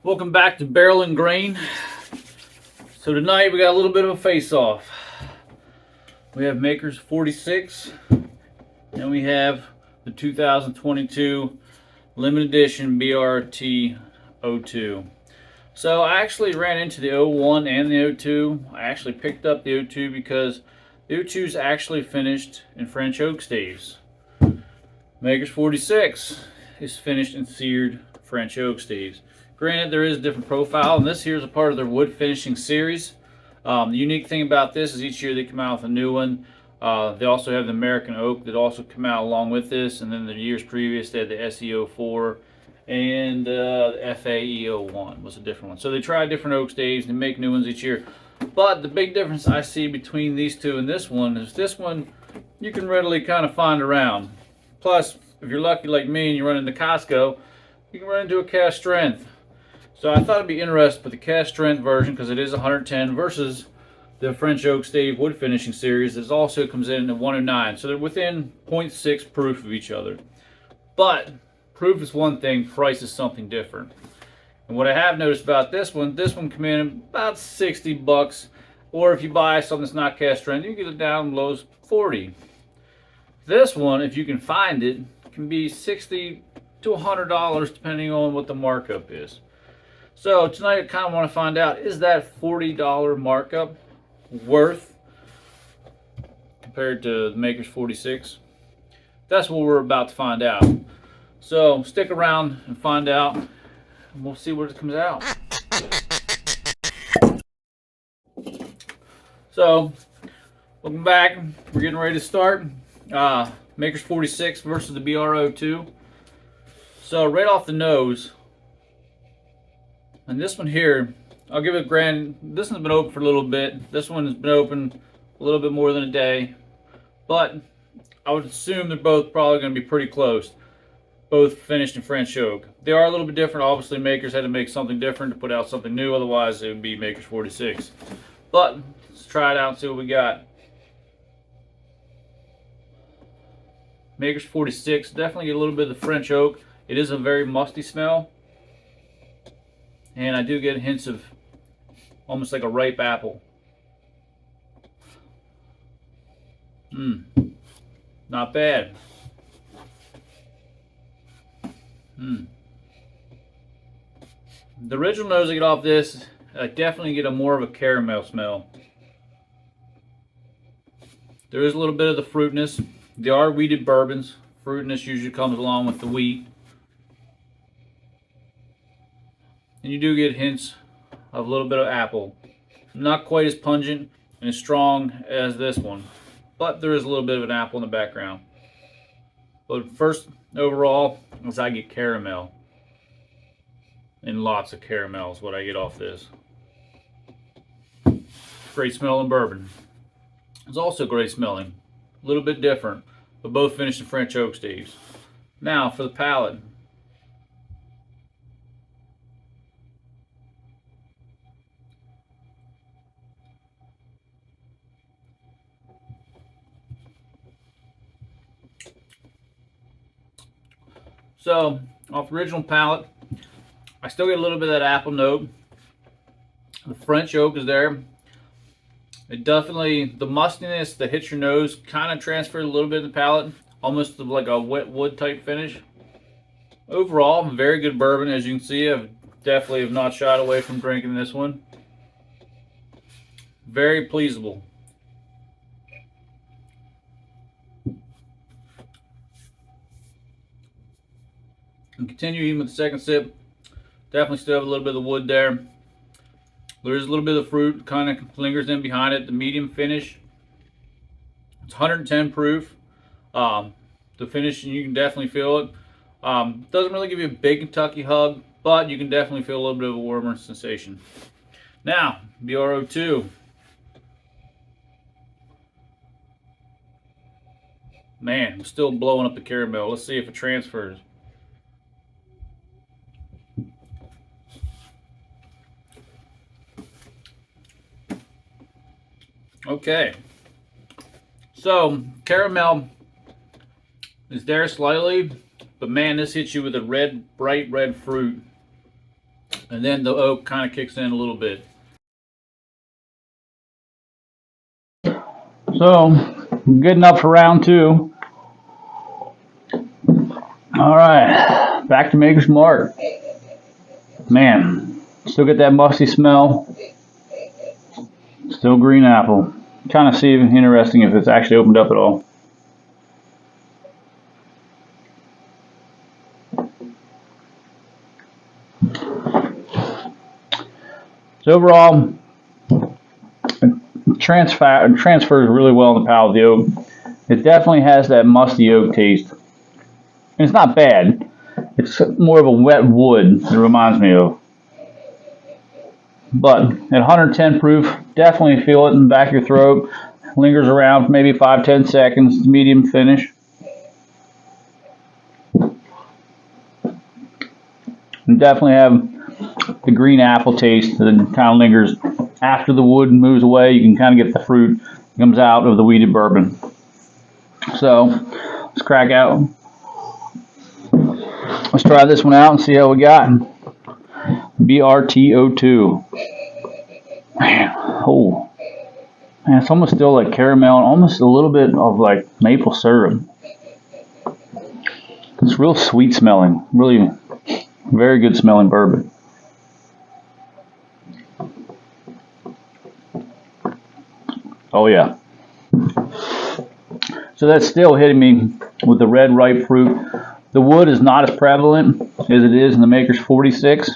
Welcome back to BarrelNGrain. So tonight we got a little bit of a face-off. We have Makers 46 and we have the 2022 limited edition BRT-2. So I actually ran into the 01 and the 02. I actually picked up the 02 because the 02 is actually finished in French oak staves. Makers 46 is finished in seared French oak staves. Granted, there is a different profile, and this here is a part of their wood finishing series. The unique thing about this is each year they come out with a new one. They also have the American oak that also come out along with this, and then the years previous they had the SE04 and the FAE01 was a different one. So they try different oak staves and make new ones each year. But the big difference I see between these two and this one is this one you can readily kind of find around. Plus, if you're lucky like me and you run into Costco, you can run into a cast strength. So I thought it'd be interesting with the cast strength version because it is 110 versus the French oak stave wood finishing series. This also comes in at 109, so they're within 0.6 proof of each other. But proof is one thing, price is something different. And what I have noticed about this one come in about 60 bucks, or if you buy something that's not cast strength, you can get it down low as 40. This one, if you can find it, can be $60 to $100 depending on what the markup is. So tonight I kind of want to find out, is that $40 markup worth compared to the Makers 46? That's what we're about to find out. So stick around and find out, and we'll see what comes out. So welcome back. We're getting ready to start. Makers 46 versus the BRO2. So right off the nose, and this one here, I'll give it a grand. This one's been open for a little bit. This one has been open a little bit more than a day. But I would assume they're both probably going to be pretty close. Both finished in French oak. They are a little bit different. Obviously, Makers had to make something different to put out something new. Otherwise, it would be Makers 46. But let's try it out and see what we got. Makers 46, definitely get a little bit of the French oak. It is a very musty smell. And I do get hints of almost like a ripe apple. Not bad. The original nose I get off this, I definitely get a more of a caramel smell. There is a little bit of the fruitiness. They are wheated bourbons. Fruitiness usually comes along with the wheat. And you do get hints of a little bit of apple. Not quite as pungent and as strong as this one, but there is a little bit of an apple in the background. But first, overall, is I get caramel. And lots of caramel is what I get off this. Great smelling bourbon. It's also great smelling. A little bit different, but both finished in French oak staves. Now for the palate. So, off the original palate, I still get a little bit of that apple note. The French oak is there. It definitely, the mustiness that hits your nose kind of transferred a little bit in the palate, almost like a wet wood type finish. Overall, very good bourbon. As you can see, I definitely have not shied away from drinking this one. Very pleasable. And continue even with the second sip. Definitely still have a little bit of the wood there. There is a little bit of fruit kind of lingers in behind it. The medium finish. It's 110 proof. The finish, you can definitely feel it. Doesn't really give you a big Kentucky hug, but you can definitely feel a little bit of a warmer sensation. Now, BRO2. Man, I'm still blowing up the caramel. Let's see if it transfers. Okay, so caramel is there slightly, but man, this hits you with a red, bright red fruit. and then the oak kind of kicks in a little bit. So, good enough for round 2. All right, back to Maker's Mark. Man, still get that musty smell. Still green apple. Kind of see interesting if it's actually opened up at all. So overall, it transfers really well in the palate of the oak. It definitely has that musty oak taste. And it's not bad. It's more of a wet wood it reminds me of. But at 110 proof, definitely feel it in the back of your throat. Lingers around for maybe 5-10 seconds, medium finish. And definitely have the green apple taste that kind of lingers after the wood moves away. You can kind of get the fruit that comes out of the wheated bourbon. So let's crack out. Let's try this one out and see how we got. BRT-2. Man, oh, man, it's almost still like caramel and almost a little bit of like maple syrup. It's real sweet smelling, really very good smelling bourbon. Oh yeah. So that's still hitting me with the red ripe fruit. The wood is not as prevalent as it is in the Maker's 46.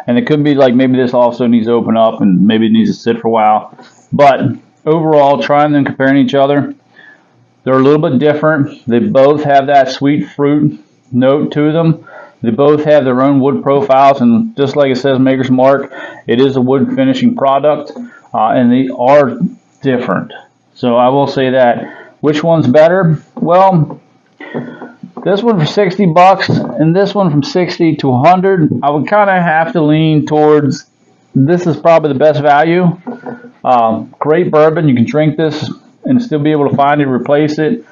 And it could be like maybe this also needs to open up and maybe it needs to sit for a while. But overall, trying them comparing each other, they're a little bit different. They both have that sweet fruit note to them. They both have their own wood profiles, and just like it says Maker's Mark, it is a wood finishing product, and they are different. So I will say that. Which one's better? Well, this one for 60 bucks and this one from 60 to 100, I would kind of have to lean towards this is probably the best value. Great bourbon. You can drink this and still be able to find it, replace it.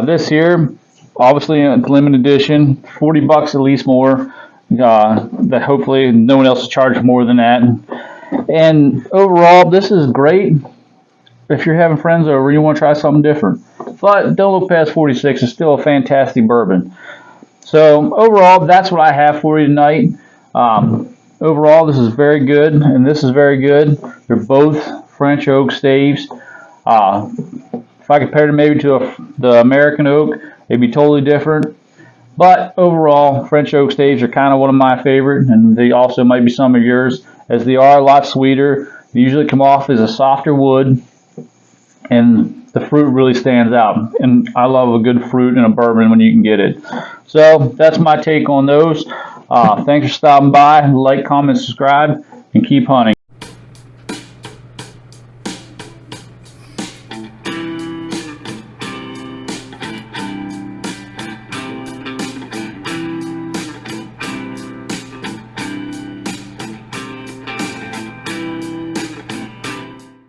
This here, obviously a limited edition, 40 bucks at least more. That hopefully no one else will charge more than that. And overall, this is great if you're having friends over and you want to try something different. But don't look past 46. It's still a fantastic bourbon. So overall, that's what I have for you tonight. Overall, this is very good, and this is very good. They're both French oak staves. If I compared them maybe to the American oak, they'd be totally different. But overall, French oak staves are kind of one of my favorite, and they also might be some of yours, as they are a lot sweeter. They usually come off as a softer wood, and the fruit really stands out. And I love a good fruit in a bourbon when you can get it. So that's my take on those. Thanks for stopping by. Like, comment, subscribe, and keep hunting.